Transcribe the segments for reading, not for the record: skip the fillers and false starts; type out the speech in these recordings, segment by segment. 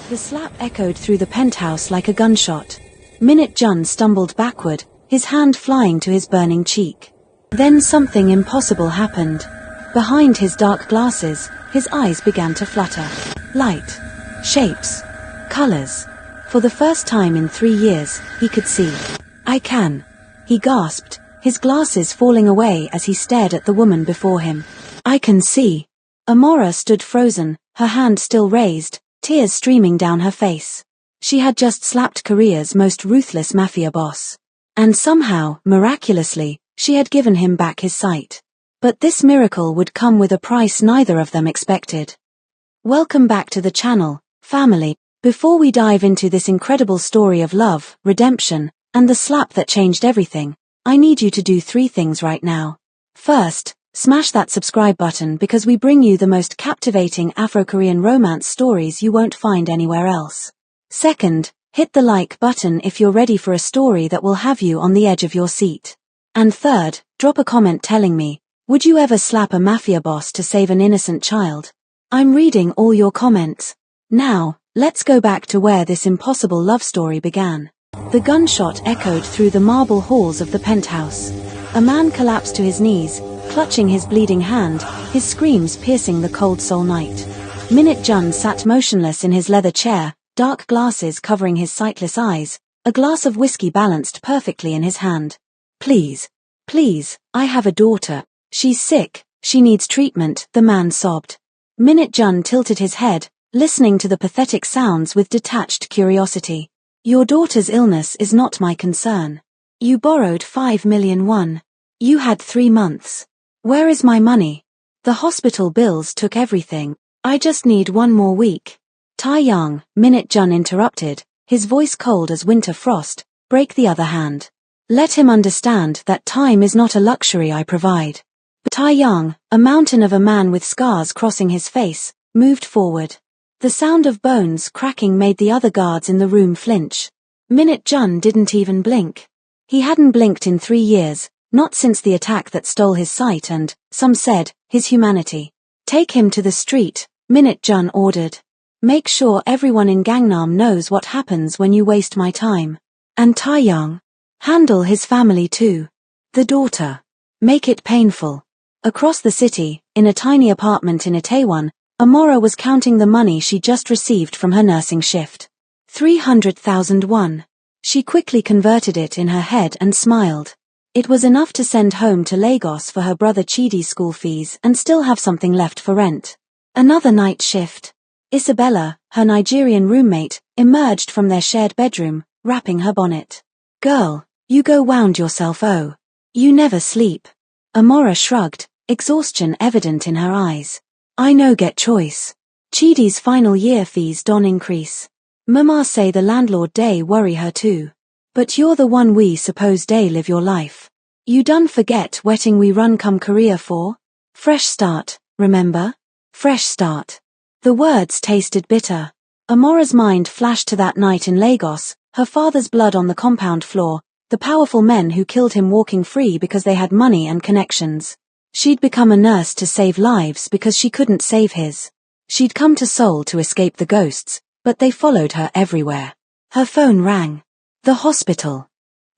The slap echoed through the penthouse like a gunshot. Minute Jun stumbled backward, his hand flying to his burning cheek. Then something impossible happened. Behind his dark glasses, his eyes began to flutter. Light. Shapes. Colors. For the first time in 3 years, he could see. "I can," he gasped, his glasses falling away as he stared at the woman before him. "I can see." Amora stood frozen, her hand still raised, tears streaming down her face. She had just slapped Korea's most ruthless mafia boss. And somehow, miraculously, she had given him back his sight. But this miracle would come with a price neither of them expected. Welcome back to the channel, family. Before we dive into this incredible story of love, redemption, and the slap that changed everything, I need you to do 3 things right now. First, smash that subscribe button because we bring you the most captivating Afro-Korean romance stories you won't find anywhere else. Second, hit the like button if you're ready for a story that will have you on the edge of your seat. And third, drop a comment telling me, would you ever slap a mafia boss to save an innocent child? I'm reading all your comments. Now, let's go back to where this impossible love story began. The gunshot echoed through the marble halls of the penthouse. A man collapsed to his knees, clutching his bleeding hand, his screams piercing the cold soul night. Minute Jun sat motionless in his leather chair, dark glasses covering his sightless eyes, a glass of whiskey balanced perfectly in his hand. Please, I have a daughter. She's sick, she needs treatment, the man sobbed. Minute Jun tilted his head, listening to the pathetic sounds with detached curiosity. Your daughter's illness is not my concern. You borrowed 5 million won. You had 3 months. Where is my money? The hospital bills took everything. I just need 1 more week. Tae-young, Minute Jun interrupted, his voice cold as winter frost, break the other hand. Let him understand that time is not a luxury I provide. But Tae-young, a mountain of a man with scars crossing his face, moved forward. The sound of bones cracking made the other guards in the room flinch. Minute Jun didn't even blink. He hadn't blinked in 3 years, not since the attack that stole his sight and, some said, his humanity. Take him to the street, Minute Jun ordered. Make sure everyone in Gangnam knows what happens when you waste my time. And Tae-young, handle his family too. The daughter. Make it painful. Across the city, in a tiny apartment in Itaewon, Amora was counting the money she just received from her nursing shift. 300,000 won. She quickly converted it in her head and smiled. It was enough to send home to Lagos for her brother Chidi's school fees and still have something left for rent. Another night shift. Isabella, her Nigerian roommate, emerged from their shared bedroom, wrapping her bonnet. Girl, you go wound yourself oh. You never sleep. Amora shrugged, exhaustion evident in her eyes. I no get choice. Chidi's final year fees don't increase. Mama say the landlord day worry her too. But you're the one we suppose day live your life. You done forget wedding we run come Korea for? Fresh start, remember? Fresh start. The words tasted bitter. Amora's mind flashed to that night in Lagos, her father's blood on the compound floor, the powerful men who killed him walking free because they had money and connections. She'd become a nurse to save lives because she couldn't save his. She'd come to Seoul to escape the ghosts, but they followed her everywhere. Her phone rang. The hospital.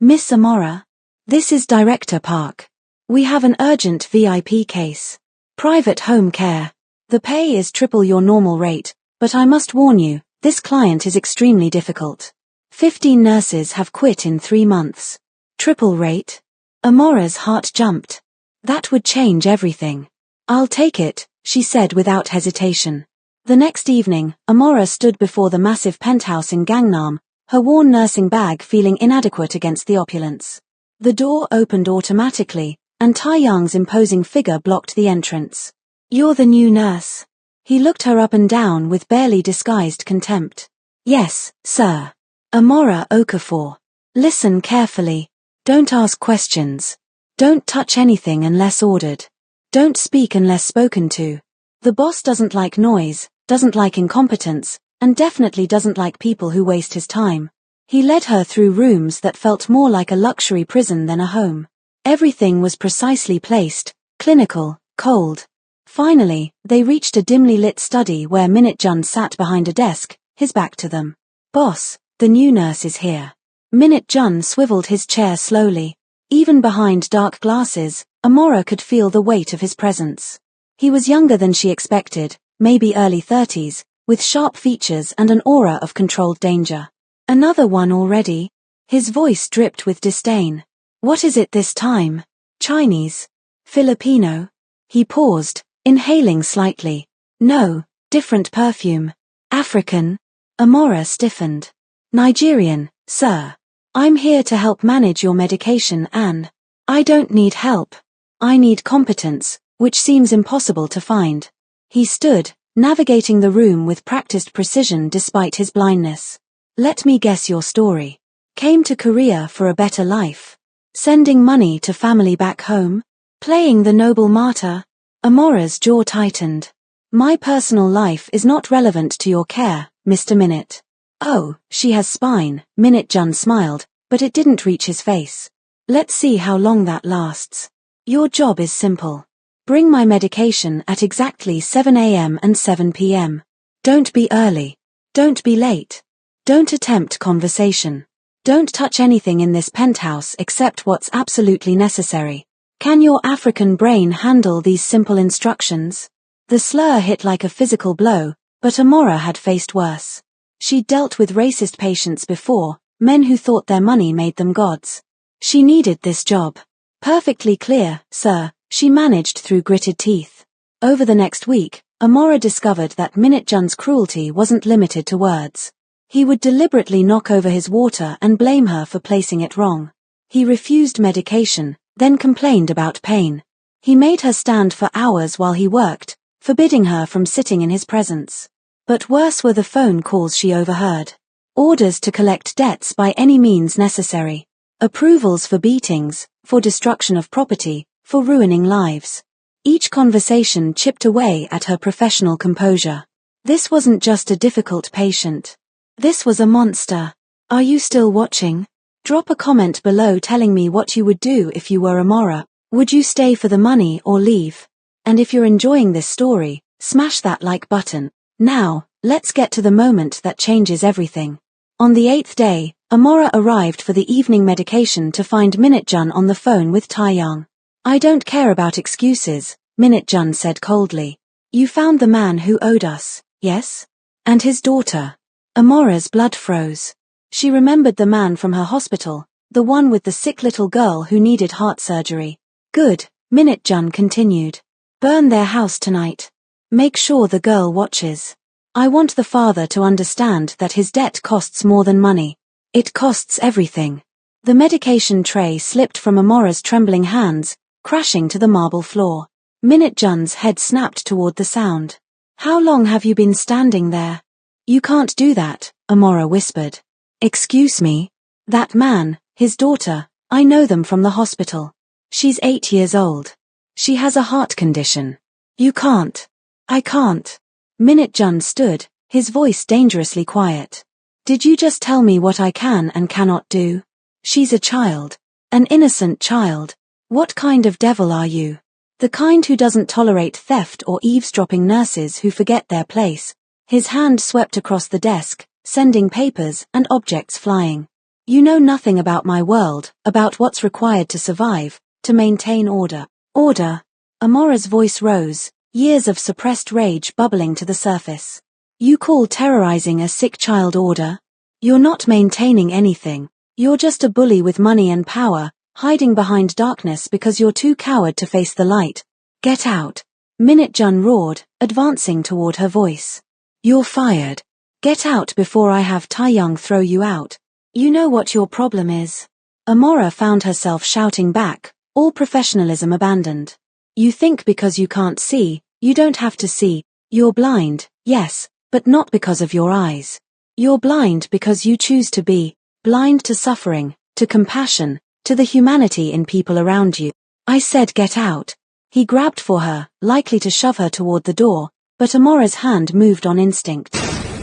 Miss Amora? This is Director Park. We have an urgent VIP case. Private home care. The pay is triple your normal rate, but I must warn you, this client is extremely difficult. 15 nurses have quit in 3 months. Triple rate? Amora's heart jumped. That would change everything. I'll take it, she said without hesitation. The next evening, Amora stood before the massive penthouse in Gangnam, her worn nursing bag feeling inadequate against the opulence. The door opened automatically, and Tae-young's imposing figure blocked the entrance. You're the new nurse. He looked her up and down with barely disguised contempt. Yes, sir. Amora Okafor. Listen carefully. Don't ask questions. Don't touch anything unless ordered. Don't speak unless spoken to. The boss doesn't like noise, doesn't like incompetence, and definitely doesn't like people who waste his time. He led her through rooms that felt more like a luxury prison than a home. Everything was precisely placed, clinical, cold. Finally, they reached a dimly lit study where Minute Jun sat behind a desk, his back to them. Boss, the new nurse is here. Minute Jun swiveled his chair slowly. Even behind dark glasses, Amora could feel the weight of his presence. He was younger than she expected, maybe early 30s, with sharp features and an aura of controlled danger. Another one already? His voice dripped with disdain. What is it this time? Chinese? Filipino? He paused, inhaling slightly. No, different perfume. African? Amora stiffened. Nigerian, sir. I'm here to help manage your medication and I don't need help. I need competence, which seems impossible to find. He stood, navigating the room with practiced precision despite his blindness. Let me guess your story. Came to Korea for a better life. Sending money to family back home? Playing the noble martyr? Amora's jaw tightened. My personal life is not relevant to your care, Mr. Minute. Oh, she has spine, Minute Jun smiled, but it didn't reach his face. Let's see how long that lasts. Your job is simple. Bring my medication at exactly 7 a.m. and 7 p.m. Don't be early. Don't be late. Don't attempt conversation. Don't touch anything in this penthouse except what's absolutely necessary. Can your African brain handle these simple instructions? The slur hit like a physical blow, but Amora had faced worse. She'd dealt with racist patients before, men who thought their money made them gods. She needed this job. Perfectly clear, sir, she managed through gritted teeth. Over the next week, Amora discovered that Minute Jun's cruelty wasn't limited to words. He would deliberately knock over his water and blame her for placing it wrong. He refused medication, then complained about pain. He made her stand for hours while he worked, forbidding her from sitting in his presence. But worse were the phone calls she overheard. Orders to collect debts by any means necessary. Approvals for beatings, for destruction of property, for ruining lives. Each conversation chipped away at her professional composure. This wasn't just a difficult patient. This was a monster. Are you still watching? Drop a comment below telling me what you would do if you were Amora. Would you stay for the money or leave? And if you're enjoying this story, smash that like button. Now, let's get to the moment that changes everything. On the 8th day, Amora arrived for the evening medication to find Minute Jun on the phone with Taeyang. I don't care about excuses, Minute Jun said coldly. You found the man who owed us, yes? And his daughter. Amora's blood froze. She remembered the man from her hospital, the one with the sick little girl who needed heart surgery. Good, Minute Jun continued. Burn their house tonight. Make sure the girl watches. I want the father to understand that his debt costs more than money. It costs everything. The medication tray slipped from Amora's trembling hands, crashing to the marble floor. Minute Jun's head snapped toward the sound. How long have you been standing there? You can't do that, Amora whispered. Excuse me? That man, his daughter, I know them from the hospital. She's 8 years old. She has a heart condition. You can't. I can't. Minute Jun stood, his voice dangerously quiet. Did you just tell me what I can and cannot do? She's a child. An innocent child. What kind of devil are you? The kind who doesn't tolerate theft or eavesdropping nurses who forget their place. His hand swept across the desk, sending papers and objects flying. You know nothing about my world, about what's required to survive, to maintain order. Order. Amora's voice rose, years of suppressed rage bubbling to the surface. You call terrorizing a sick child order? You're not maintaining anything. You're just a bully with money and power, hiding behind darkness because you're too coward to face the light. Get out. Minute Jun roared, advancing toward her voice. You're fired. Get out before I have Taeyang throw you out. You know what your problem is. Amora found herself shouting back, all professionalism abandoned. You think because you can't see, you don't have to see. You're blind, yes, but not because of your eyes. You're blind because you choose to be, blind to suffering, to compassion, to the humanity in people around you. I said get out. He grabbed for her, likely to shove her toward the door, but Amora's hand moved on instinct.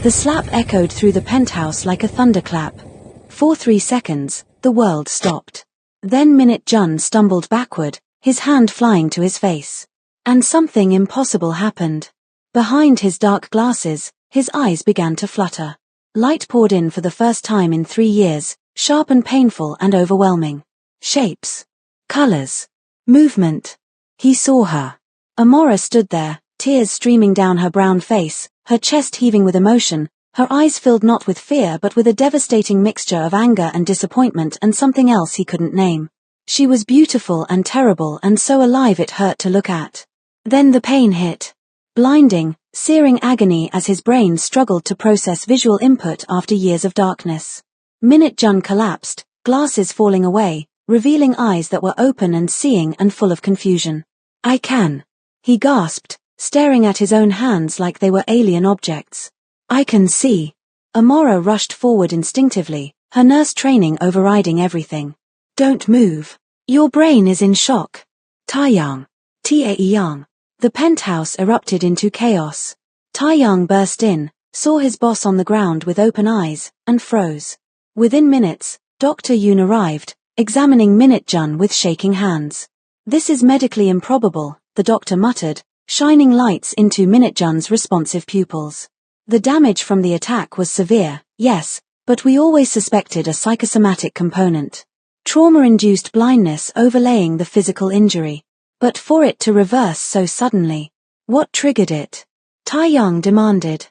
The slap echoed through the penthouse like a thunderclap. For 3 seconds, the world stopped. Then Minute Jun stumbled backward, his hand flying to his face. And something impossible happened. Behind his dark glasses, his eyes began to flutter. Light poured in for the first time in 3 years, sharp and painful and overwhelming. Shapes. Colors. Movement. He saw her. Amora stood there, tears streaming down her brown face, her chest heaving with emotion, her eyes filled not with fear but with a devastating mixture of anger and disappointment and something else he couldn't name. She was beautiful and terrible and so alive it hurt to look at. Then the pain hit. Blinding, searing agony as his brain struggled to process visual input after years of darkness. Minute Jun collapsed, glasses falling away, revealing eyes that were open and seeing and full of confusion. I can. He gasped, staring at his own hands like they were alien objects. I can see. Amora rushed forward instinctively, her nurse training overriding everything. Don't move. Your brain is in shock. Taeyang. Taeyang. The penthouse erupted into chaos. Taeyang burst in, saw his boss on the ground with open eyes, and froze. Within minutes, Dr. Yoon arrived, examining Minute Jun with shaking hands. This is medically improbable, the doctor muttered, shining lights into Minute Jun's responsive pupils. The damage from the attack was severe, yes, but we always suspected a psychosomatic component. Trauma-induced blindness overlaying the physical injury. But for it to reverse so suddenly, what triggered it? Taeyang demanded.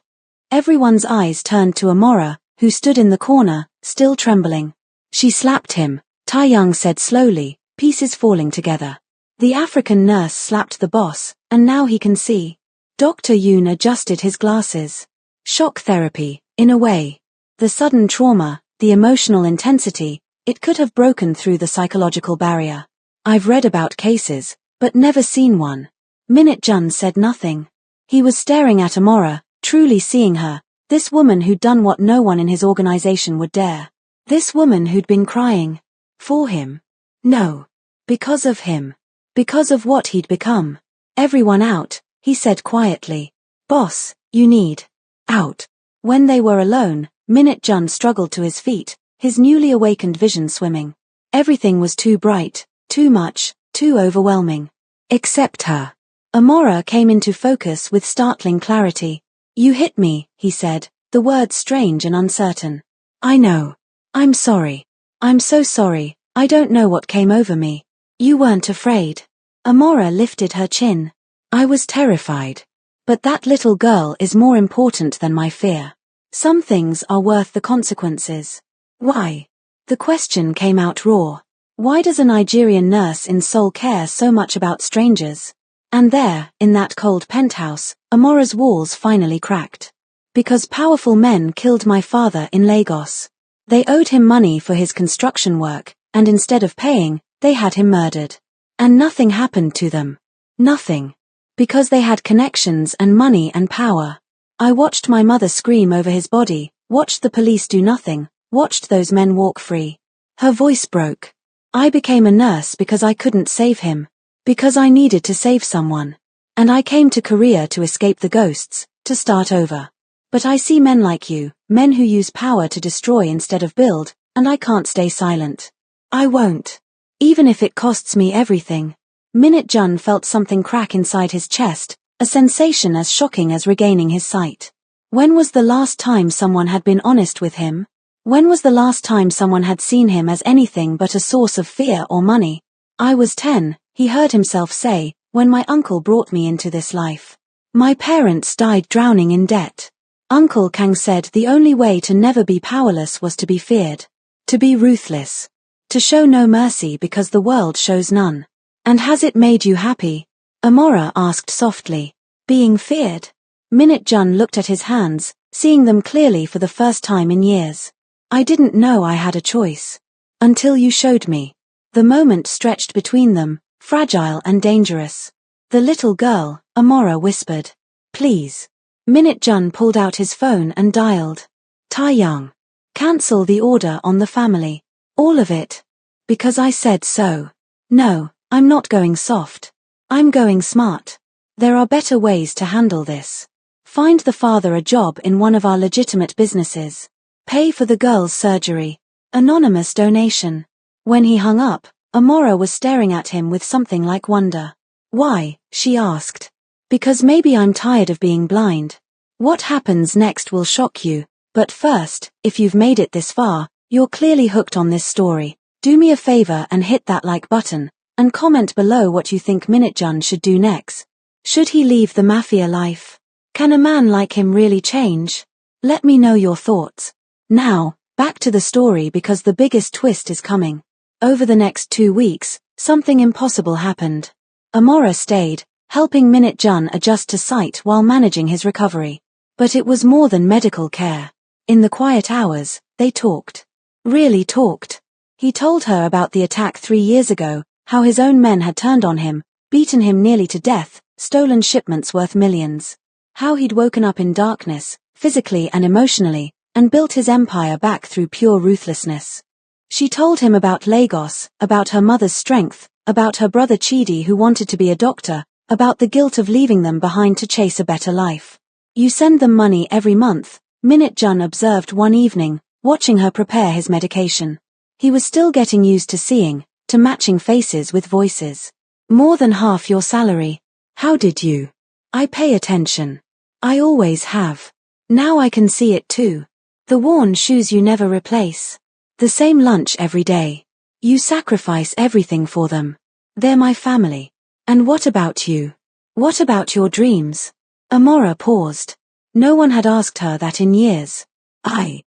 Everyone's eyes turned to Amora, who stood in the corner, still trembling. She slapped him, Taeyang said slowly, pieces falling together. The African nurse slapped the boss, and now he can see. Dr. Yoon adjusted his glasses. Shock therapy, in a way. The sudden trauma, the emotional intensity, it could have broken through the psychological barrier. I've read about cases, but never seen one. Minute Jun said nothing. He was staring at Amora, truly seeing her, this woman who'd done what no one in his organization would dare. This woman who'd been crying. For him. No. Because of him. Because of what he'd become. Everyone out, he said quietly. Boss, you need. Out. When they were alone, Minute Jun struggled to his feet, his newly awakened vision swimming. Everything was too bright, too much, too overwhelming. Except her. Amora came into focus with startling clarity. You hit me, he said, the words strange and uncertain. I know. I'm sorry. I'm so sorry, I don't know what came over me. You weren't afraid. Amora lifted her chin. I was terrified. But that little girl is more important than my fear. Some things are worth the consequences. Why? The question came out raw. Why does a Nigerian nurse in Seoul care so much about strangers? And there, in that cold penthouse, Amora's walls finally cracked. Because powerful men killed my father in Lagos. They owed him money for his construction work, and instead of paying, they had him murdered. And nothing happened to them. Nothing. Because they had connections and money and power. I watched my mother scream over his body, watched the police do nothing, watched those men walk free. Her voice broke. I became a nurse because I couldn't save him. Because I needed to save someone. And I came to Korea to escape the ghosts, to start over. But I see men like you, men who use power to destroy instead of build, and I can't stay silent. I won't. Even if it costs me everything. Minute Jun felt something crack inside his chest, a sensation as shocking as regaining his sight. When was the last time someone had been honest with him? When was the last time someone had seen him as anything but a source of fear or money? I was 10, he heard himself say, when my uncle brought me into this life. My parents died drowning in debt. Uncle Kang said the only way to never be powerless was to be feared. To be ruthless. To show no mercy because the world shows none. And has it made you happy? Amora asked softly. Being feared? Minute Jun looked at his hands, seeing them clearly for the first time in years. I didn't know I had a choice. Until you showed me. The moment stretched between them, fragile and dangerous. The little girl, Amora whispered. Please. Minute Jun pulled out his phone and dialed. Taeyang. Cancel the order on the family. All of it. Because I said so. No, I'm not going soft. I'm going smart. There are better ways to handle this. Find the father a job in one of our legitimate businesses. Pay for the girl's surgery. Anonymous donation. When he hung up, Amora was staring at him with something like wonder. Why? She asked. Because maybe I'm tired of being blind. What happens next will shock you. But first, if you've made it this far, you're clearly hooked on this story. Do me a favor and hit that like button, and comment below what you think Minute Jun should do next. Should he leave the Mafia life? Can a man like him really change? Let me know your thoughts. Now, back to the story because the biggest twist is coming. Over the next 2 weeks, something impossible happened. Amora stayed, helping Minute Jun adjust to sight while managing his recovery. But it was more than medical care. In the quiet hours, they talked. Really talked. He told her about the attack 3 years ago, how his own men had turned on him, beaten him nearly to death, stolen shipments worth millions. How he'd woken up in darkness, physically and emotionally, and built his empire back through pure ruthlessness. She told him about Lagos, about her mother's strength, about her brother Chidi who wanted to be a doctor, about the guilt of leaving them behind to chase a better life. You send them money every month, Minute Jun observed one evening, watching her prepare his medication. He was still getting used to seeing, to matching faces with voices. More than half your salary. How did you? I pay attention. I always have. Now I can see it too. The worn shoes you never replace. The same lunch every day. You sacrifice everything for them. They're my family. And what about you? What about your dreams? Amora paused. No one had asked her that in years. I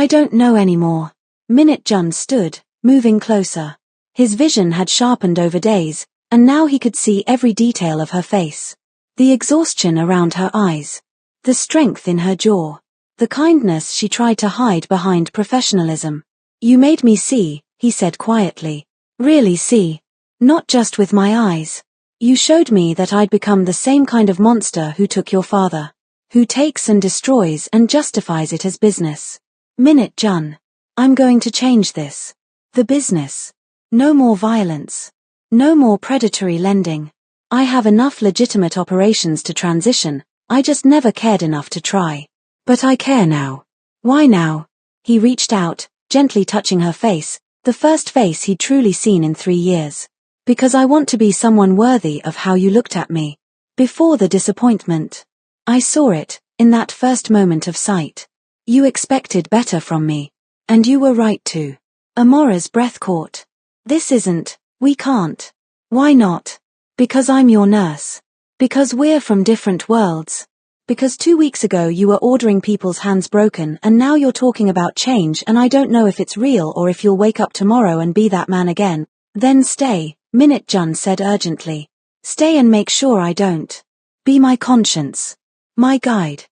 don't know anymore. Minute Jun stood, moving closer. His vision had sharpened over days, and now he could see every detail of her face. The exhaustion around her eyes. The strength in her jaw. The kindness she tried to hide behind professionalism. You made me see, he said quietly. Really see. Not just with my eyes. You showed me that I'd become the same kind of monster who took your father. Who takes and destroys and justifies it as business. Minute Jun. I'm going to change this. The business. No more violence. No more predatory lending. I have enough legitimate operations to transition, I just never cared enough to try. But I care now. Why now? He reached out, gently touching her face, the first face he'd truly seen in 3 years. Because I want to be someone worthy of how you looked at me. Before the disappointment. I saw it, in that first moment of sight. You expected better from me. And you were right to. Amora's breath caught. This isn't, we can't. Why not? Because I'm your nurse. Because we're from different worlds. Because 2 weeks ago you were ordering people's hands broken and now you're talking about change and I don't know if it's real or if you'll wake up tomorrow and be that man again. Then stay, Minute Jun said urgently. Stay and make sure I don't. Be my conscience. My guide.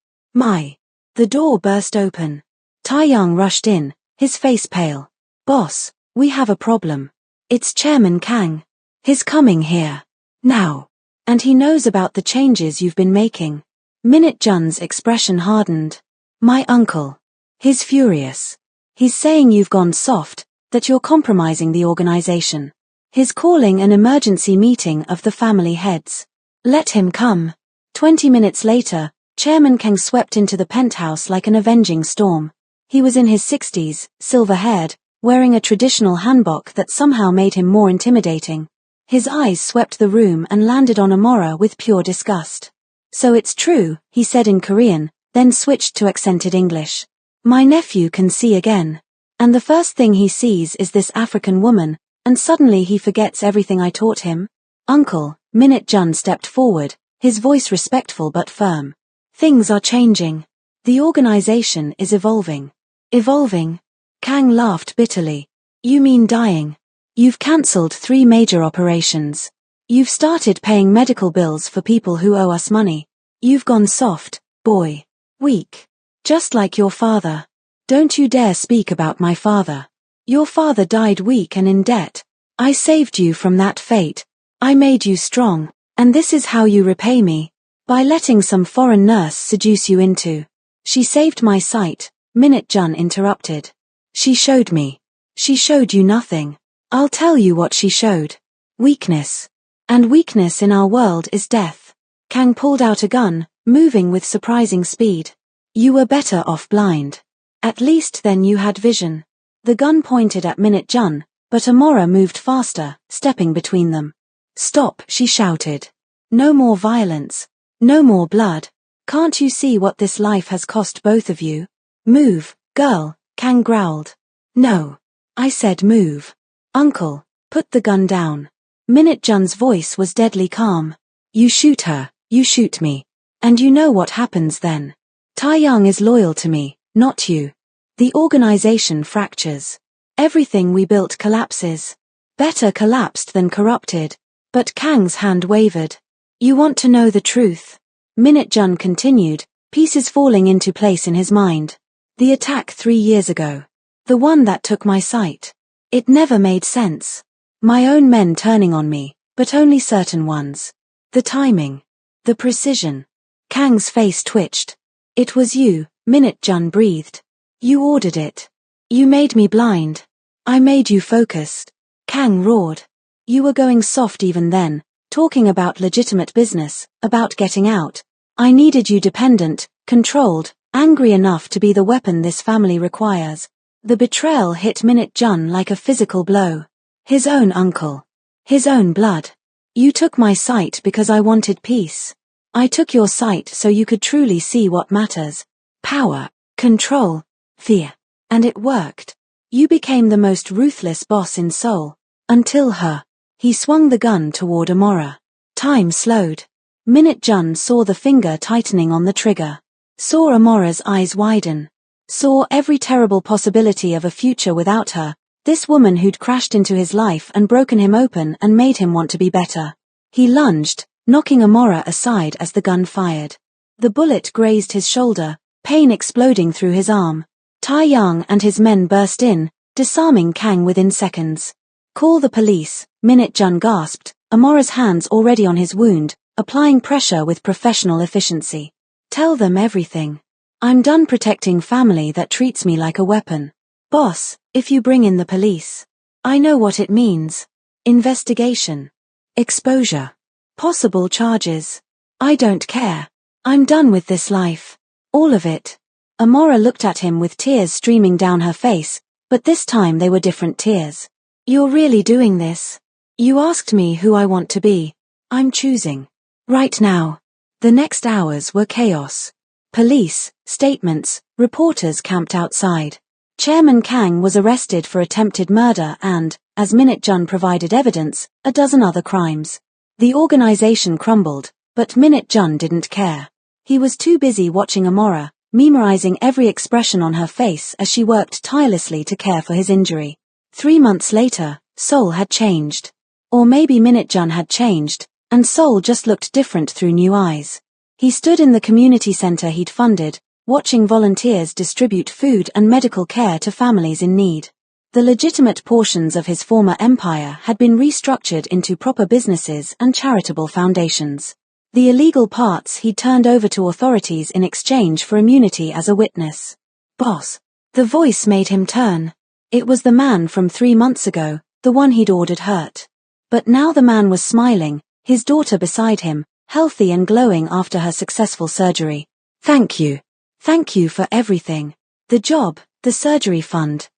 The door burst open. Taeyang rushed in, his face pale. Boss, we have a problem. It's Chairman Kang. He's coming here. Now. And he knows about the changes you've been making. Minute Jun's expression hardened. My uncle. He's furious. He's saying you've gone soft, that you're compromising the organization. He's calling an emergency meeting of the family heads. Let him come. 20 minutes later, Chairman Kang swept into the penthouse like an avenging storm. He was in his 60s, silver-haired, wearing a traditional hanbok that somehow made him more intimidating. His eyes swept the room and landed on Amora with pure disgust. So it's true, he said in Korean, then switched to accented English. My nephew can see again. And the first thing he sees is this African woman, and suddenly he forgets everything I taught him. Uncle, Minute Jun stepped forward, his voice respectful but firm. Things are changing. The organization is evolving. Evolving? Kang laughed bitterly. You mean dying? You've cancelled 3 major operations. You've started paying medical bills for people who owe us money. You've gone soft, boy. Weak. Just like your father. Don't you dare speak about my father. Your father died weak and in debt. I saved you from that fate. I made you strong. And this is how you repay me. By letting some foreign nurse seduce you into. She saved my sight, Minute Jun interrupted. She showed me. She showed you nothing. I'll tell you what she showed. Weakness. And weakness in our world is death. Kang pulled out a gun, moving with surprising speed. You were better off blind. At least then you had vision. The gun pointed at Minute Jun, but Amora moved faster, stepping between them. Stop, she shouted. No more violence. No more blood. Can't you see what this life has cost both of you? Move, girl, Kang growled. No. I said move. Uncle, put the gun down. Minute Jun's voice was deadly calm. You shoot her, you shoot me. And you know what happens then. Tai Young is loyal to me, not you. The organization fractures. Everything we built collapses. Better collapsed than corrupted. But Kang's hand wavered. You want to know the truth? Minute Jun continued, pieces falling into place in his mind. The attack 3 years ago. The one that took my sight. It never made sense. My own men turning on me, but only certain ones. The timing. The precision. Kang's face twitched. It was you, Minute Jun breathed. You ordered it. You made me blind. I made you focused. Kang roared. You were going soft even then, talking about legitimate business, about getting out. I needed you dependent, controlled, angry enough to be the weapon this family requires. The betrayal hit Minute Jun like a physical blow. His own uncle. His own blood. You took my sight because I wanted peace. I took your sight so you could truly see what matters. Power, control, fear. And it worked. You became the most ruthless boss in Seoul. Until her. He swung the gun toward Amora. Time slowed. Minute Jun saw the finger tightening on the trigger. Saw Amora's eyes widen. Saw every terrible possibility of a future without her, this woman who'd crashed into his life and broken him open and made him want to be better. He lunged, knocking Amora aside as the gun fired. The bullet grazed his shoulder, pain exploding through his arm. Tai Young and his men burst in, disarming Kang within seconds. Call the police, Minute Jun gasped, Amora's hands already on his wound, applying pressure with professional efficiency. Tell them everything. I'm done protecting family that treats me like a weapon. Boss, if you bring in the police. I know what it means. Investigation. Exposure. Possible charges. I don't care. I'm done with this life. All of it. Amora looked at him with tears streaming down her face, but this time they were different tears. You're really doing this? You asked me who I want to be. I'm choosing. Right now. The next hours were chaos. Police, statements, reporters camped outside. Chairman Kang was arrested for attempted murder and, as Minute Jun provided evidence, a dozen other crimes. The organization crumbled, but Minute Jun didn't care. He was too busy watching Amora, memorizing every expression on her face as she worked tirelessly to care for his injury. 3 months later, Seoul had changed. Or maybe Minute Jun had changed, and Seoul just looked different through new eyes. He stood in the community center he'd funded, watching volunteers distribute food and medical care to families in need. The legitimate portions of his former empire had been restructured into proper businesses and charitable foundations. The illegal parts he'd turned over to authorities in exchange for immunity as a witness. Boss. The voice made him turn. It was the man from 3 months ago, the one he'd ordered hurt. But now the man was smiling, his daughter beside him, healthy and glowing after her successful surgery. Thank you. Thank you for everything. The job, the surgery fund,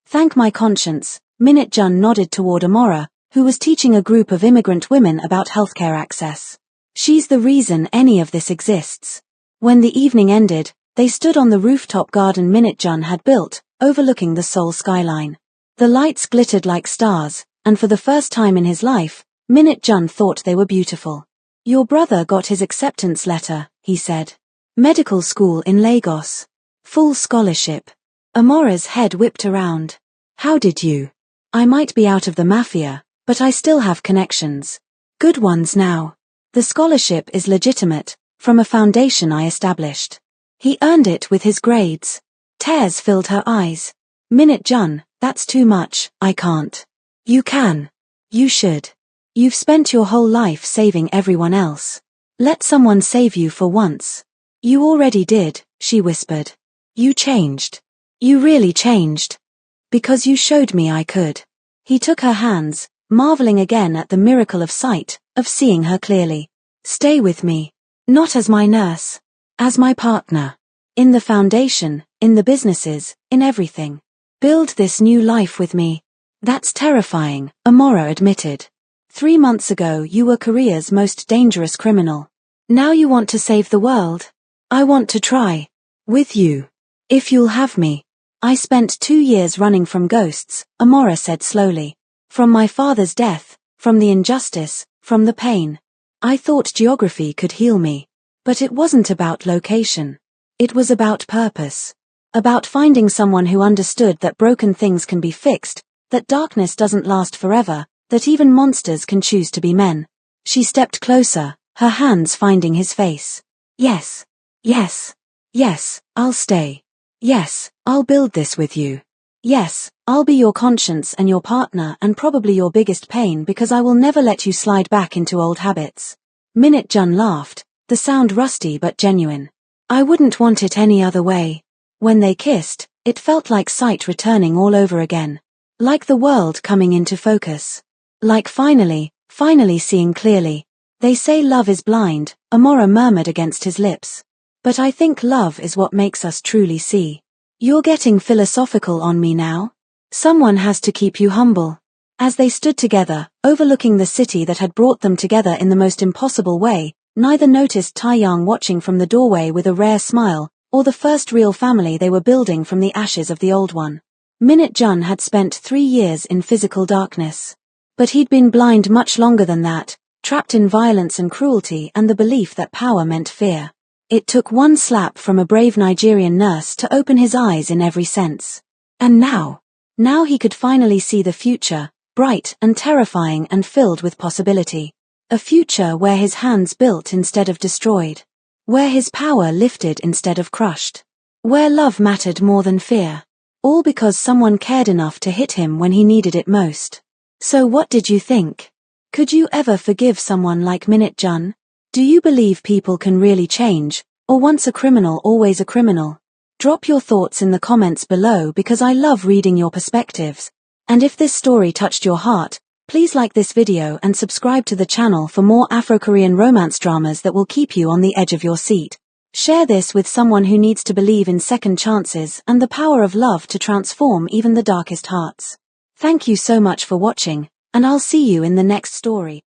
Thank my conscience. Minute Jun nodded toward Amora, who was teaching a group of immigrant women about healthcare access. She's the reason any of this exists. When the evening ended, they stood on the rooftop garden Minute Jun had built, overlooking the Seoul skyline. The lights glittered like stars, and for the first time in his life, Minute Jun thought they were beautiful. Your brother got his acceptance letter, he said. Medical school in Lagos. Full scholarship. Amora's head whipped around. How did you? I might be out of the Mafia, but I still have connections. Good ones now. The scholarship is legitimate, from a foundation I established. He earned it with his grades. Tears filled her eyes. Minute Jun, that's too much, I can't. You can. You should. You've spent your whole life saving everyone else. Let someone save you for once. You already did, she whispered. You changed. You really changed. Because you showed me I could. He took her hands, marveling again at the miracle of sight, of seeing her clearly. Stay with me. Not as my nurse. As my partner. In the foundation, in the businesses, in everything. Build this new life with me. That's terrifying, Amora admitted. 3 months ago you were Korea's most dangerous criminal. Now you want to save the world. I want to try. With you. If you'll have me. I spent 2 years running from ghosts, Amora said slowly. From my father's death, from the injustice, from the pain. I thought geography could heal me. But it wasn't about location. It was about purpose. About finding someone who understood that broken things can be fixed, that darkness doesn't last forever, that even monsters can choose to be men. She stepped closer, her hands finding his face. Yes. Yes. Yes, I'll stay. Yes, I'll build this with you. Yes, I'll be your conscience and your partner and probably your biggest pain because I will never let you slide back into old habits. Minute Jun laughed, the sound rusty but genuine. I wouldn't want it any other way. When they kissed, it felt like sight returning all over again. Like the world coming into focus. Like finally seeing clearly. They say love is blind, Amora murmured against his lips. But I think love is what makes us truly see. You're getting philosophical on me now. Someone has to keep you humble. As they stood together, overlooking the city that had brought them together in the most impossible way, neither noticed Taeyang watching from the doorway with a rare smile, or the first real family they were building from the ashes of the old one. Minute Jun had spent 3 years in physical darkness. But he'd been blind much longer than that, trapped in violence and cruelty and the belief that power meant fear. It took one slap from a brave Nigerian nurse to open his eyes in every sense. And now he could finally see the future, bright and terrifying and filled with possibility. A future where his hands built instead of destroyed. Where his power lifted instead of crushed. Where love mattered more than fear. All because someone cared enough to hit him when he needed it most. So what did you think? Could you ever forgive someone like Minute Jun? Do you believe people can really change, or once a criminal always a criminal? Drop your thoughts in the comments below because I love reading your perspectives. And if this story touched your heart, please like this video and subscribe to the channel for more Afro-Korean romance dramas that will keep you on the edge of your seat. Share this with someone who needs to believe in second chances and the power of love to transform even the darkest hearts. Thank you so much for watching, and I'll see you in the next story.